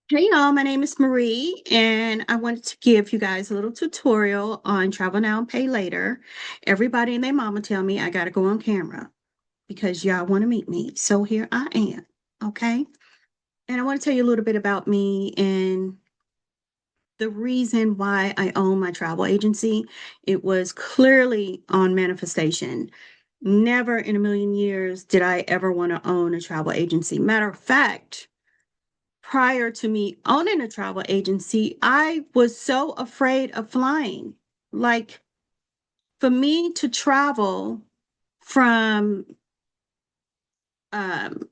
Hey y'all, my name is Marie, and I wanted to give you guys a little tutorial on Travel Now and Pay Later. Everybody and their mama tell me I gotta go on camera because y'all want to meet me. So here I am, okay? And I want to tell you a little bit about me and the reason why I own my travel agency. It was clearly on manifestation. Never in a million years did I ever want to own a travel agency. Matter of fact, prior to me owning a travel agency, I was so afraid of flying. Like for me to travel from um,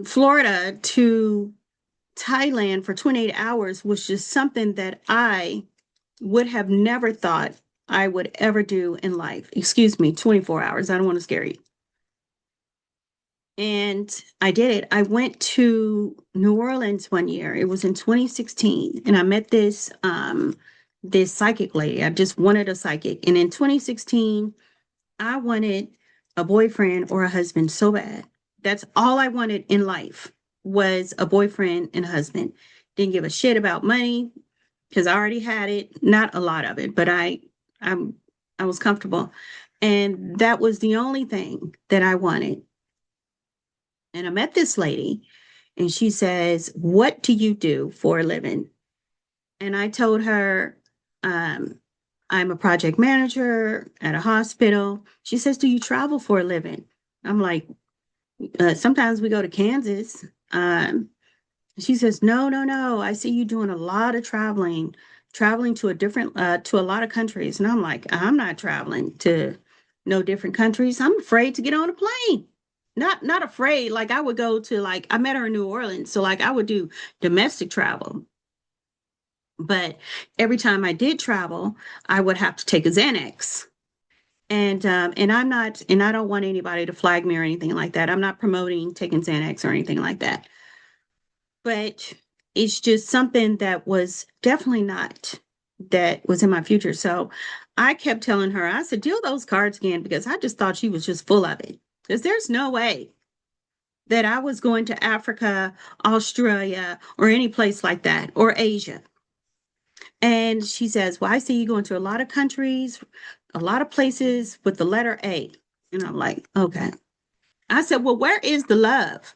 Florida to Thailand for 28 hours was just something that I would have never thought I would ever do in life. Excuse me, 24 hours. I don't want to scare you. And I did it. I went to New Orleans one year. It was in 2016, and I met this psychic lady. I just wanted a psychic. And in 2016, I wanted a boyfriend or a husband so bad. That's all I wanted in life was a boyfriend and a husband. Didn't give a shit about money because I already had it, not a lot of it, but I'm I was comfortable. And that was the only thing that I wanted. And I met this lady, and she says, "What do you do for a living?" And I told her, um, "I'm a project manager at a hospital." She says, "Do you travel for a living?" I'm like, "Sometimes we go to Kansas." She says, "No, no, no. I see you doing a lot of traveling, traveling to to a lot of countries." And I'm like, "I'm not traveling to no different countries. I'm afraid to get on a plane." Not afraid. Like I would go to like I met her in New Orleans, so like I would do domestic travel. But every time I did travel, I would have to take a Xanax. And I'm not, and I don't want anybody to flag me or anything like that. I'm not promoting taking Xanax or anything like that. But it's just something that was definitely not that was in my future. So I kept telling her, I said, deal those cards again because I just thought she was just full of it. Because there's no way that I was going to Africa, Australia, or any place like that, or Asia. And she says, "Well, I see you going to a lot of countries, a lot of places with the letter A." And I'm like, "Okay." I said, "Well, where is the love?"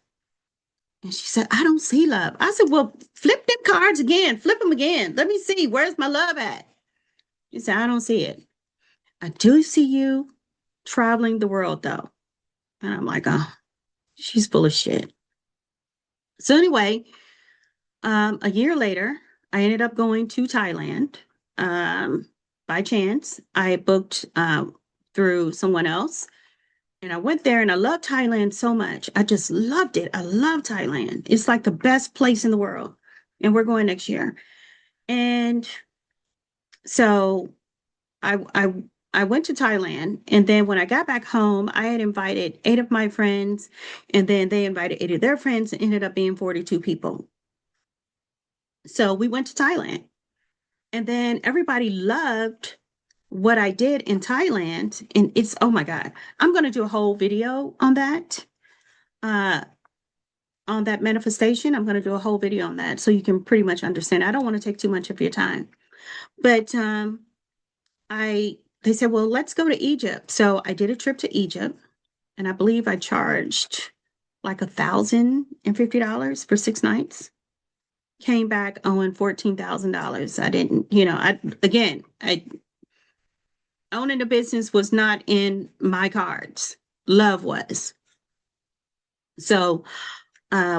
And she said, "I don't see love." I said, "Well, flip them cards again, flip them again. Let me see, where's my love at?" She said, "I don't see it." "I do see you traveling the world, though." And I'm like, "Oh, she's full of shit." So, anyway, a year later, I ended up going to Thailand um, by chance. I booked through someone else, and I went there, and I loved Thailand so much. I just loved it. I love Thailand. It's like the best place in the world, and we're going next year. And so I I went to Thailand, and then when I got back home, I had invited eight of my friends, and then they invited eight of their friends, and ended up being 42 people. So we went to Thailand. And then everybody loved what I did in Thailand. And it's, oh my God, I'm going to do a whole video uh, on that manifestation. I'm going to do a whole video on that so you can pretty much understand. I don't want to take too much of your time. But they said, well, let's go to Egypt. So I did a trip to Egypt, and I believe I charged like $1,050 for 6 nights. Came back owing $14,000. I didn't, I owning a business was not in my cards. Love was. So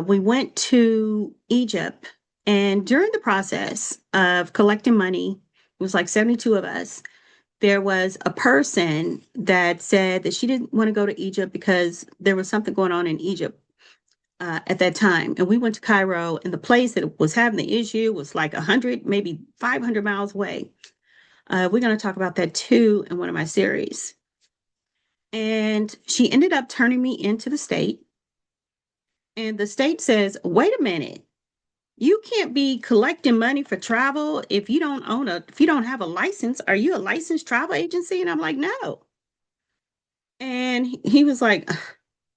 we went to Egypt, and during the process of collecting money, it was like 72 of us. There was a person that said that she didn't want to go to Egypt because there was something going on in Egypt at that time. And we went to Cairo, and the place that was having the issue was like 100, maybe 500 miles away. We're going to talk about that too in one of my series. And she ended up turning me into the state. And the state says, wait a minute, you can't be collecting money for travel if you don't have a license. Are you a licensed travel agency? And I'm like, no. And he was like,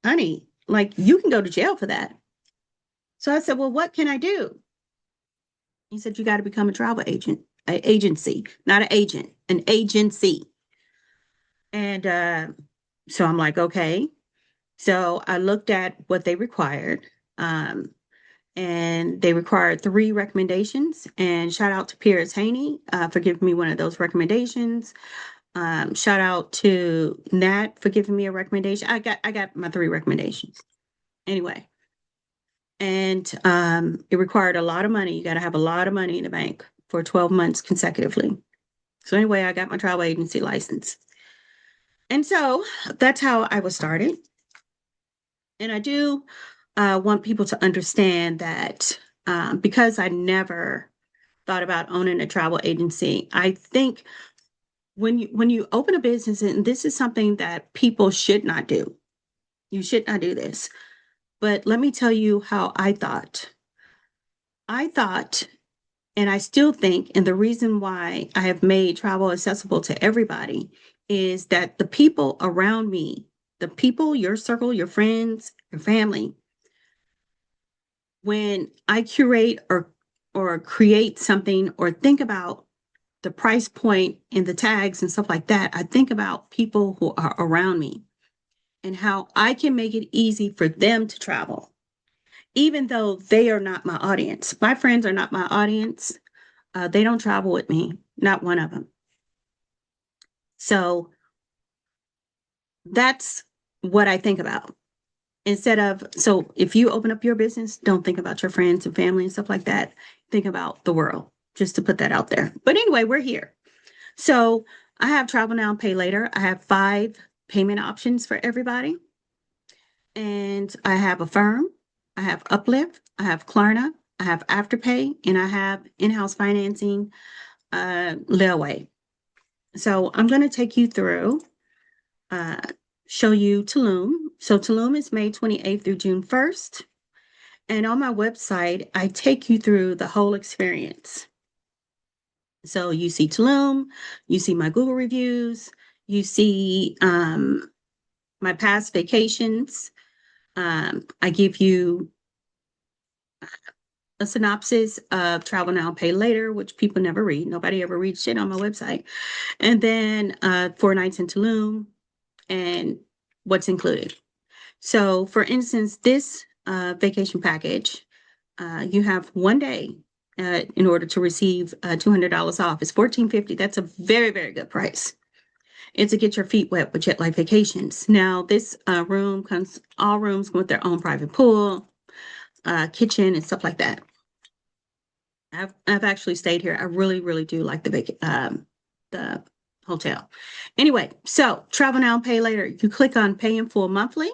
honey, like you can go to jail for that. So I said, well, what can I do? He said, you got to become a travel agent, an agency, not an agent, an agency. And so I'm like, okay. So I looked at what they required. Um, and they required 3 recommendations. And shout out to Piers Haney for giving me one of those recommendations. Shout out to Nat for giving me a recommendation. I got my 3 recommendations. Anyway, and it required a lot of money. You got to have a lot of money in the bank for 12 months consecutively. So anyway, I got my travel agency license. And so that's how I was started. And I do want people to understand that because I never thought about owning a travel agency, I think when you open a business, and this is something that people should not do. You should not do this. But let me tell you how I thought. I thought, and I still think, and the reason why I have made travel accessible to everybody is that the people around me, the people, your circle, your friends, your family, when I curate or create something or think about the price point and the tags and stuff like that, I think about people who are around me and how I can make it easy for them to travel, even though they are not my audience. My friends are not my audience. They don't travel with me, not one of them. So that's what I think about. Instead of, so if you open up your business, don't think about your friends and family and stuff like that. Think about the world, just to put that out there. But anyway, we're here. So I have Travel Now, Pay Later. I have 5 payment options for everybody. And I have Affirm, I have Uplift, I have Klarna, I have Afterpay, and I have in-house financing, layaway. So I'm going to take you through, uh, show you Tulum. So Tulum is May 28th through June 1st. And on my website, I take you through the whole experience. So you see Tulum, you see my Google reviews, you see my past vacations. I give you a synopsis of Travel Now, Pay Later, which people never read. Nobody ever reads shit on my website. And then 4 nights in Tulum and what's included. So, for instance, this vacation package, you have one day in order to receive $200 off. It's $14.50. That's a very, very good price. It's to get your feet wet with JetLife Vacations. Now, this all rooms come with their own private pool, kitchen, and stuff like that. I've actually stayed here. I really, really do like the hotel. Anyway, so Travel Now, Pay Later. You click on Pay in Full Monthly.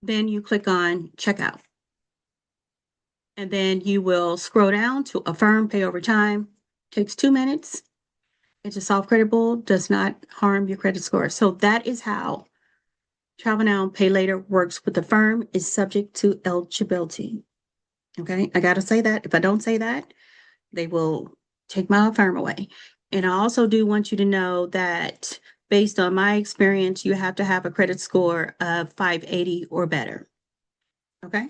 Then you click on Checkout. And then you will scroll down to Affirm Pay Over Time. Takes 2 minutes. It's a soft creditable, does not harm your credit score. So that is how Travel Now, Pay Later works with Affirm. Is subject to eligibility. Okay, I got to say that. If I don't say that, they will take my Affirm away. And I also do want you to know that based on my experience, you have to have a credit score of 580 or better. Okay.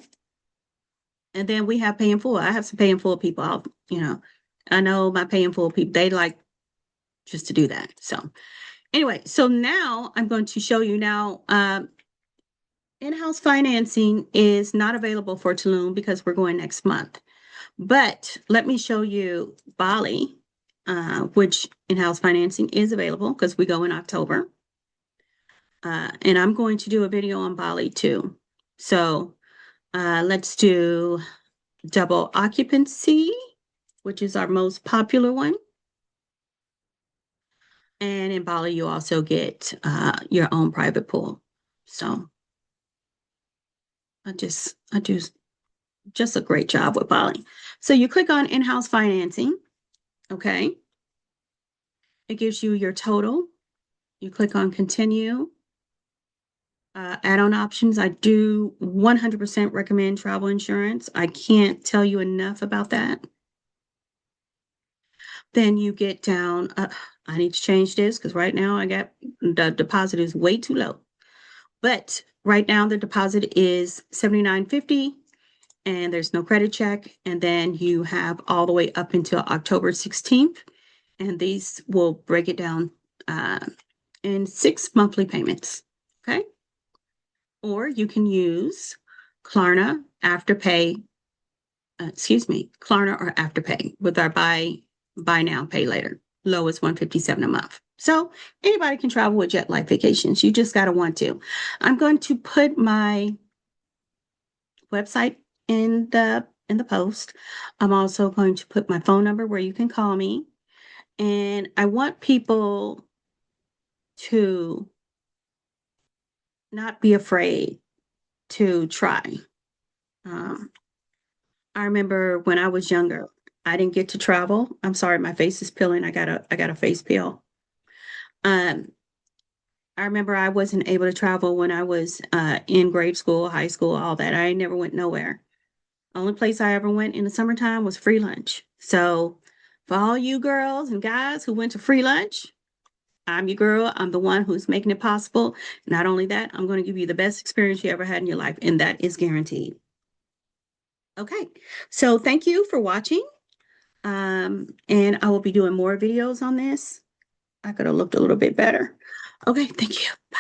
And then we have Pay in Full. I have some Pay in Full people. I know my Pay in Full people, they like just to do that. So anyway, so now I'm going to show you now. In-house financing is not available for Tulum because we're going next month. But let me show you Bali, which in-house financing is available because we go in October. And I'm going to do a video on Bali too. So let's do double occupancy, which is our most popular one. And in Bali, you also get your own private pool. So I do just a great job with Bali. So you click on in-house financing. Okay. It gives you your total. You click on continue. Add-on options. I do 100% recommend travel insurance. I can't tell you enough about that. Then you get down. I need to change this because right now I got the deposit is way too low. But right now the deposit is $79.50 and there's no credit check. And then you have all the way up until October 16th. And these will break it down uh, in 6 monthly payments. Okay. Or you can use Klarna Afterpay, Klarna or Afterpay with our buy now, pay later. Lowest 157 a month. So anybody can travel with JetLife Vacations. You just gotta want to. I'm going to put my website in the post. I'm also going to put my phone number where you can call me. And I want people to not be afraid to try. Um, I remember when I was younger, I didn't get to travel. I'm sorry, my face is peeling. I got a face peel. Um, I remember I wasn't able to travel when I was in grade school, high school, all that. I never went nowhere. Only place I ever went in the summertime was free lunch. So for all you girls and guys who went to free lunch, I'm your girl. I'm the one who's making it possible. Not only that, I'm going to give you the best experience you ever had in your life, and that is guaranteed. Okay, so thank you for watching. And I will be doing more videos on this. I could have looked a little bit better. Okay, thank you. Bye.